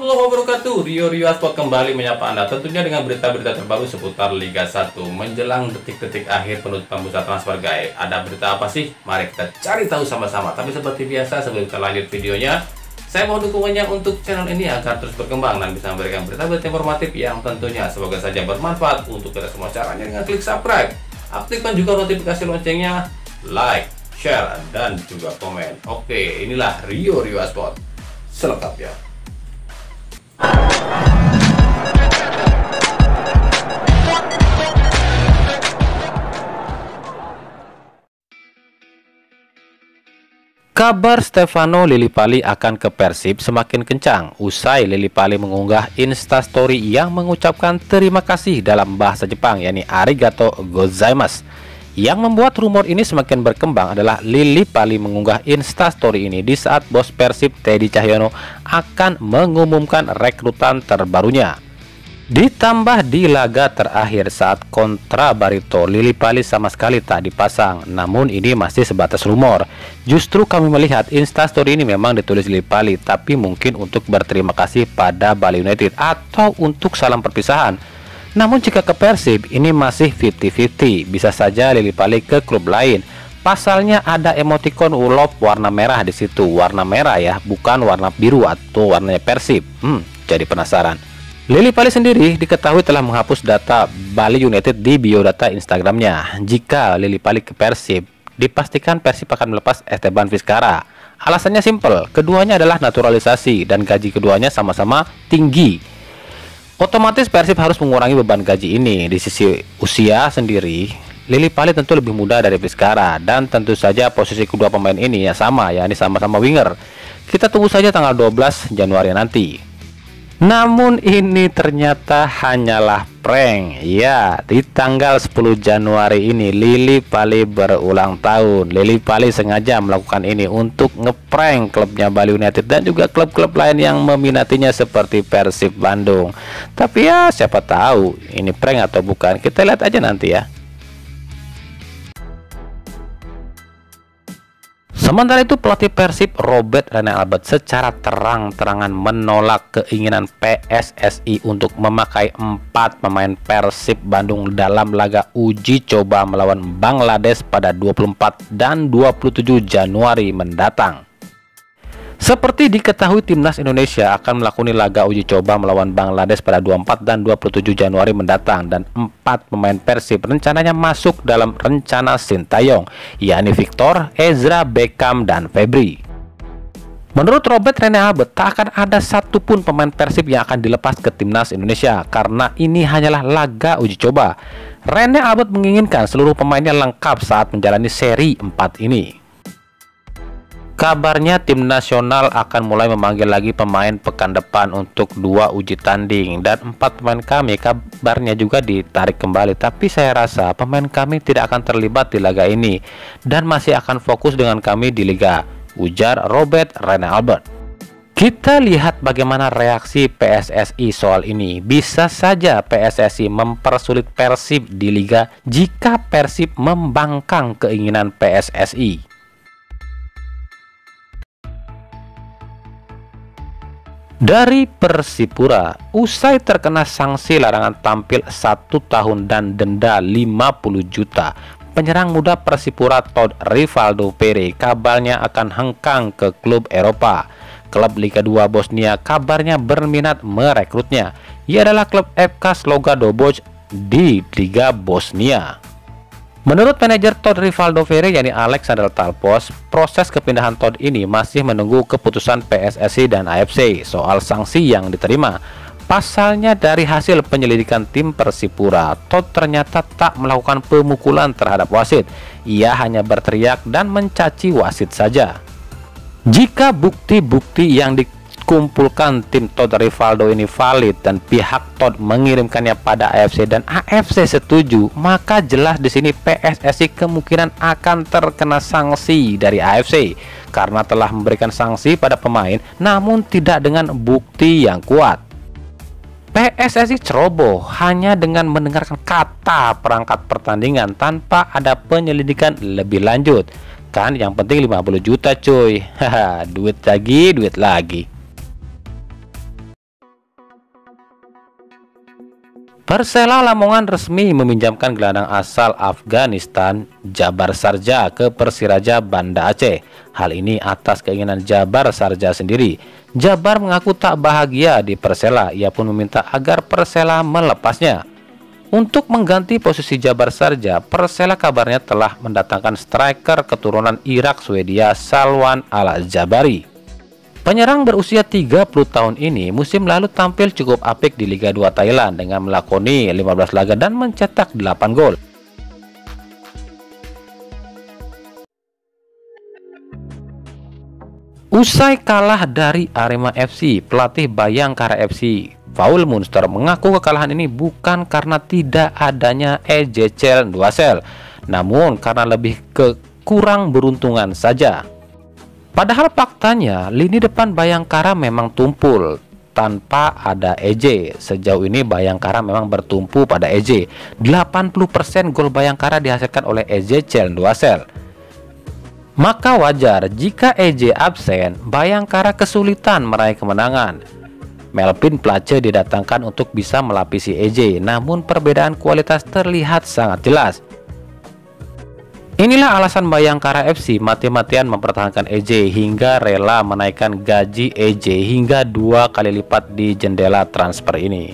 warahmatullahi wabarakatuh. Rio Sport kembali menyapa Anda tentunya dengan berita-berita terbaru seputar Liga 1 menjelang detik-detik akhir penutupan bursa transfer guys. Ada berita apa sih? Mari kita cari tahu sama-sama. Tapi seperti biasa sebelum kita lanjut videonya, saya mohon dukungannya untuk channel ini agar terus berkembang dan bisa memberikan berita-berita informatif yang tentunya semoga saja bermanfaat untuk kita semua. Caranya dengan klik subscribe, aktifkan juga notifikasi loncengnya, like, share, dan juga komen. Oke, inilah Rio Sport selengkapnya. Kabar Stefano Lillipali akan ke Persib semakin kencang usai Lillipali mengunggah instastory yang mengucapkan terima kasih dalam bahasa Jepang, yakni arigato gozaimasu. Yang membuat rumor ini semakin berkembang adalah Lillipali mengunggah instastory ini di saat bos Persib Teddy Cahyono akan mengumumkan rekrutan terbarunya. Ditambah di laga terakhir saat kontra Barito, Lillipali sama sekali tak dipasang. Namun ini masih sebatas rumor. Justru kami melihat instastory ini memang ditulis Lillipali, tapi mungkin untuk berterima kasih pada Bali United atau untuk salam perpisahan. Namun jika ke Persib ini masih 50-50, bisa saja Lillipali ke klub lain. Pasalnya ada emoticon love warna merah di situ, warna merah ya, bukan warna biru atau warnanya Persib. Jadi penasaran. Lillipali sendiri diketahui telah menghapus data Bali United di biodata Instagramnya. Jika Lillipali ke Persib, dipastikan Persib akan melepas Esteban Vizcarra. Alasannya simpel, keduanya adalah naturalisasi dan gaji keduanya sama-sama tinggi. Otomatis Persib harus mengurangi beban gaji ini. Di sisi usia sendiri, Lillipali tentu lebih muda dari Vizcarra, dan tentu saja posisi kedua pemain ini ya sama, yakni sama-sama winger. Kita tunggu saja tanggal 12 Januari nanti. Namun ini ternyata hanyalah prank. Ya, di tanggal 10 Januari ini Lillipali berulang tahun. Lillipali sengaja melakukan ini untuk ngeprank klubnya Bali United dan juga klub-klub lain yang meminatinya seperti Persib Bandung. Tapi ya siapa tahu ini prank atau bukan, kita lihat aja nanti ya. Sementara itu pelatih Persib Robert Rene Albert secara terang-terangan menolak keinginan PSSI untuk memakai 4 pemain Persib Bandung dalam laga uji coba melawan Bangladesh pada 24 dan 27 Januari mendatang. Seperti diketahui, timnas Indonesia akan melakoni laga uji coba melawan Bangladesh pada 24 dan 27 Januari mendatang, dan 4 pemain Persib rencananya masuk dalam rencana Sintayong, yakni Victor, Ezra, Beckham, dan Febri. Menurut Robert Rene Albert, tak akan ada satupun pemain Persib yang akan dilepas ke timnas Indonesia karena ini hanyalah laga uji coba. Rene Albert menginginkan seluruh pemainnya lengkap saat menjalani seri 4 ini. Kabarnya tim nasional akan mulai memanggil lagi pemain pekan depan untuk 2 uji tanding, dan 4 pemain kami kabarnya juga ditarik kembali. Tapi saya rasa pemain kami tidak akan terlibat di laga ini dan masih akan fokus dengan kami di Liga, ujar Robert Rene Albert. Kita lihat bagaimana reaksi PSSI soal ini. Bisa saja PSSI mempersulit Persib di Liga jika Persib membangkang keinginan PSSI. Dari Persipura, usai terkena sanksi larangan tampil 1 tahun dan denda 50 juta, penyerang muda Persipura Todd Rivaldo Pere kabarnya akan hengkang ke klub Eropa. Klub Liga 2 Bosnia kabarnya berminat merekrutnya. Ia adalah klub FK Sloga Doboj di Liga Bosnia. Menurut manajer Todd Rivaldo Pere, yakni Alexander Talpos, proses kepindahan Todd ini masih menunggu keputusan PSSI dan AFC soal sanksi yang diterima. Pasalnya dari hasil penyelidikan tim Persipura, Todd ternyata tak melakukan pemukulan terhadap wasit. Ia hanya berteriak dan mencaci wasit saja. Jika bukti-bukti yang dikumpulkan tim Todd Rivaldo ini valid dan pihak Todd mengirimkannya pada AFC dan AFC setuju, maka jelas di sini PSSI kemungkinan akan terkena sanksi dari AFC karena telah memberikan sanksi pada pemain namun tidak dengan bukti yang kuat. PSSI ceroboh hanya dengan mendengarkan kata perangkat pertandingan tanpa ada penyelidikan lebih lanjut. Kan yang penting 50 juta cuy. Haha, duit lagi. Persela Lamongan resmi meminjamkan gelandang asal Afghanistan Jabar Sarja ke Persiraja Banda Aceh. Hal ini atas keinginan Jabar Sarja sendiri. Jabar mengaku tak bahagia di Persela. Ia pun meminta agar Persela melepasnya. Untuk mengganti posisi Jabar Sarja, Persela kabarnya telah mendatangkan striker keturunan Irak Swedia Salwan Al-Jabari. Penyerang berusia 30 tahun ini musim lalu tampil cukup apik di Liga 2 Thailand dengan melakoni 15 laga dan mencetak 8 gol. Usai kalah dari Arema FC, pelatih Bayangkara FC Paul Munster mengaku kekalahan ini bukan karena tidak adanya Ezechiel Nduasel, namun karena lebih ke kurang beruntungan saja. Padahal faktanya lini depan Bayangkara memang tumpul tanpa ada EJ. Sejauh ini Bayangkara memang bertumpu pada EJ. 80% gol Bayangkara dihasilkan oleh Ezechiel Nduasel. Maka wajar jika EJ absen, Bayangkara kesulitan meraih kemenangan. Melvin Place didatangkan untuk bisa melapisi EJ, namun perbedaan kualitas terlihat sangat jelas. Inilah alasan Bayangkara FC mati-matian mempertahankan EJ hingga rela menaikkan gaji EJ hingga 2 kali lipat di jendela transfer ini.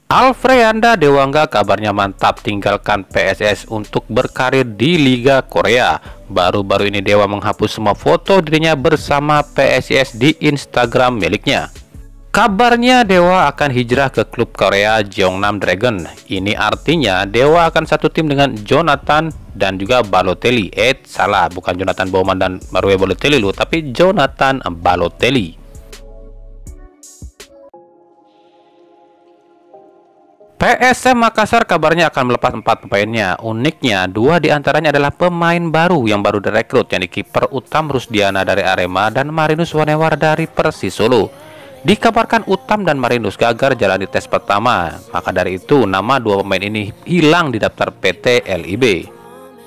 Alfreanda Dewangga kabarnya mantap tinggalkan PSS untuk berkarir di Liga Korea. Baru-baru ini Dewa menghapus semua foto dirinya bersama PSIS di Instagram miliknya. Kabarnya Dewa akan hijrah ke klub Korea Jeongnam Dragon. Ini artinya Dewa akan satu tim dengan Jonathan dan juga Balotelli. Salah, bukan Jonathan Baumann dan Mario Balotelli lu, tapi Jonathan Balotelli. PSM Makassar kabarnya akan melepas 4 pemainnya. Uniknya, 2 diantaranya adalah pemain baru yang baru direkrut, yakni kiper Utam Rusdiana dari Arema dan Marinus Wanewar dari Persis Solo. Dikabarkan Utam dan Marinus gagal jalani tes pertama, maka dari itu nama 2 pemain ini hilang di daftar PT LIB.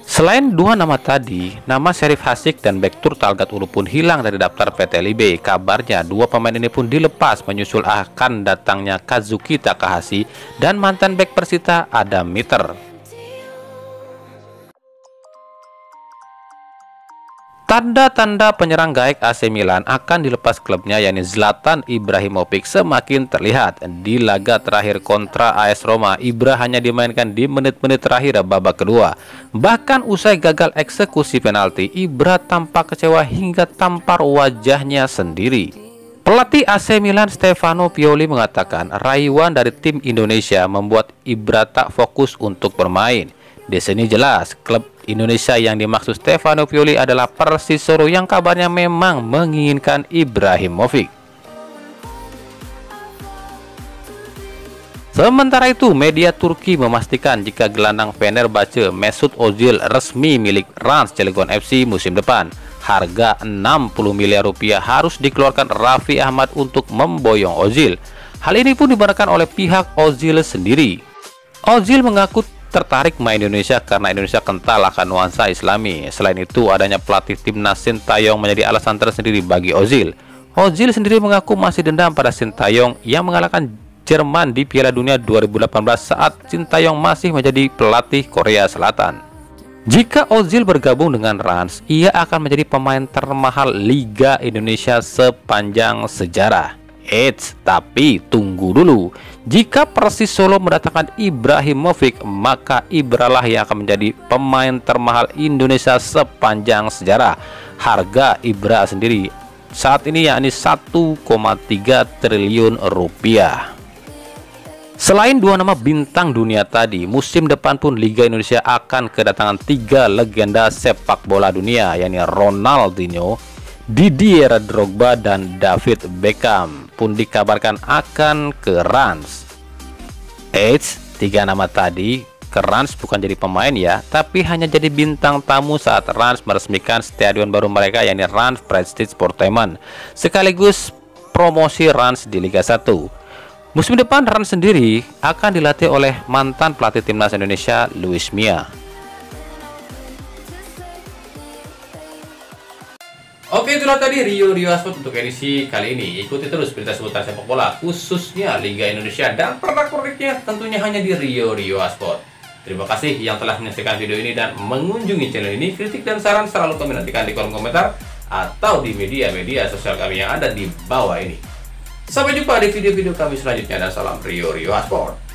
Selain 2 nama tadi, nama Syarif Hasik dan bek Tur Talgat Ulu pun hilang dari daftar PT LIB. Kabarnya 2 pemain ini pun dilepas menyusul akan datangnya Kazuki Takahashi dan mantan bek Persita Adam Mitter. Tanda-tanda penyerang gaek AC Milan akan dilepas klubnya, yakni Zlatan Ibrahimovic, semakin terlihat. Di laga terakhir kontra AS Roma, Ibra hanya dimainkan di menit-menit terakhir babak kedua. Bahkan usai gagal eksekusi penalti, Ibra tampak kecewa hingga tampar wajahnya sendiri. Pelatih AC Milan Stefano Pioli mengatakan rayuan dari tim Indonesia membuat Ibra tak fokus untuk bermain. Di sini jelas klub Indonesia yang dimaksud Stefano Pioli adalah Persis Solo yang kabarnya memang menginginkan Ibrahimovic. Sementara itu, media Turki memastikan jika gelandang Fenerbahce Mesut Ozil resmi milik Rans Cilegon FC musim depan. Harga 60 miliar rupiah harus dikeluarkan Raffi Ahmad untuk memboyong Ozil. Hal ini pun dibenarkan oleh pihak Ozil sendiri. Ozil mengaku tertarik main Indonesia karena Indonesia kental akan nuansa Islami. Selain itu, adanya pelatih timnas Sintayong menjadi alasan tersendiri bagi Ozil. Ozil sendiri mengaku masih dendam pada Sintayong yang mengalahkan Jerman di Piala Dunia 2018 saat Sintayong masih menjadi pelatih Korea Selatan. Jika Ozil bergabung dengan Rans, ia akan menjadi pemain termahal Liga Indonesia sepanjang sejarah. Tapi tunggu dulu. Jika Persis Solo mendatangkan Ibrahimovic, maka Ibralah yang akan menjadi pemain termahal Indonesia sepanjang sejarah. Harga Ibra sendiri saat ini yakni 1,3 triliun rupiah. Selain 2 nama bintang dunia tadi, musim depan pun Liga Indonesia akan kedatangan 3 legenda sepak bola dunia, yakni Ronaldinho, Didier Drogba, dan David Beckham pun dikabarkan akan ke Rans. 3 nama tadi ke Rans bukan jadi pemain ya, tapi hanya jadi bintang tamu saat Rans meresmikan stadion baru mereka, yakni Rans Prestige Sportainment, sekaligus promosi Rans di Liga 1. Musim depan Rans sendiri akan dilatih oleh mantan pelatih timnas Indonesia Luis Mia. Oke, itulah tadi Rio Sport untuk edisi kali ini. Ikuti terus berita seputar sepak bola, khususnya Liga Indonesia dan pernak-perniknya tentunya hanya di Rio Sport. Terima kasih yang telah menyaksikan video ini dan mengunjungi channel ini. Kritik dan saran selalu kami nantikan di kolom komentar atau di media-media sosial kami yang ada di bawah ini. Sampai jumpa di video-video kami selanjutnya dan salam Rio Sport.